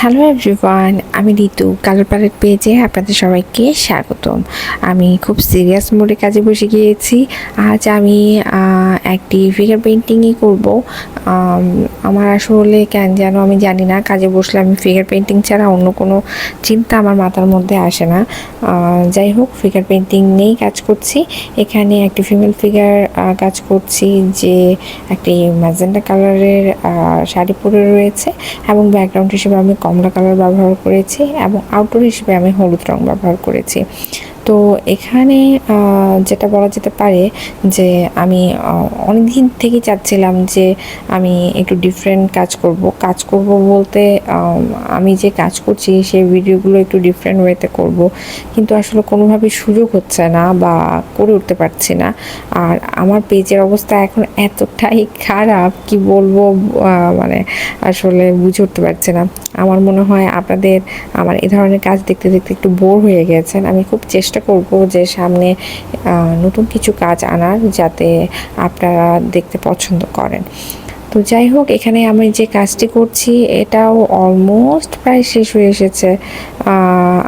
Hello everyone, আমি ঋতু colour palette পেজে আপনাদের সবাইকে স্বাগতম। আমি খুব সিরিয়াস মোডে কাজে বসে গিয়েছি। আজ আমি একটি ফিগার পেইন্টিংই করব। আমার আসলে কেন যেন আমি জানি না, কাজে বসলে আমি ফিগার পেইন্টিং ছাড়া অন্য কোনো চিন্তা আমার মাথার মধ্যে আসে না। যাই হোক, ফিগার পেইন্টিং নিয়েই কাজ করছি। এখানে একটি ফিমেল ফিগার কাজ করছি, যে একটি ম্যাজেন্টা কালারের শাড়ি পরে রয়েছে এবং ব্যাকগ্রাউন্ড হিসেবে আমি কমলা কালার ব্যবহার করেছি এবং আউটডোর হিসেবে আমি হলুদ রং ব্যবহার করেছি। তো এখানে যেটা বলা যেতে পারে যে আমি অনেক দিন থেকেই চাচ্ছিলাম যে আমি একটু ডিফারেন্ট কাজ করব বলতে আমি যে কাজ করছি সেই ভিডিওগুলো একটু ডিফারেন্ট ওয়েতে করব, কিন্তু আসলে কোনোভাবেই সুযোগ হচ্ছে না বা করে উঠতে পারছি না। আর আমার পেজের অবস্থা এখন এতটাই খারাপ, কি বলবো, মানে আসলে বুঝে উঠতে পারছি না। আমার মনে হয় আপনাদের আমার এই ধরনের কাজ দেখতে দেখতে একটু বোর হয়ে গেছেন। আমি খুব চেষ্টা করব যে সামনে নতুন কিছু কাজ আনার, যাতে আপনারা দেখতে পছন্দ করেন। তো যাই হোক, এখানে আমি যে কাজটি করছি এটাও অলমোস্ট প্রায় শেষ হয়ে এসেছে।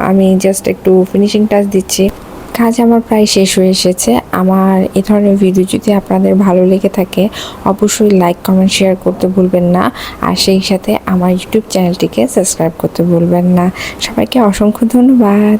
আমি জাস্ট একটু ফিনিশিং টাচ দিচ্ছি। কাজ আমার প্রায় শেষ হয়ে এসেছে। আমার এ ধরনের ভিডিও যদি আপনাদের ভালো লেগে থাকে, অবশ্যই লাইক, কমেন্ট, শেয়ার করতে ভুলবেন না। আর সেই সাথে আমার ইউটিউব চ্যানেলটিকে সাবস্ক্রাইব করতে ভুলবেন না। সবাইকে অসংখ্য ধন্যবাদ।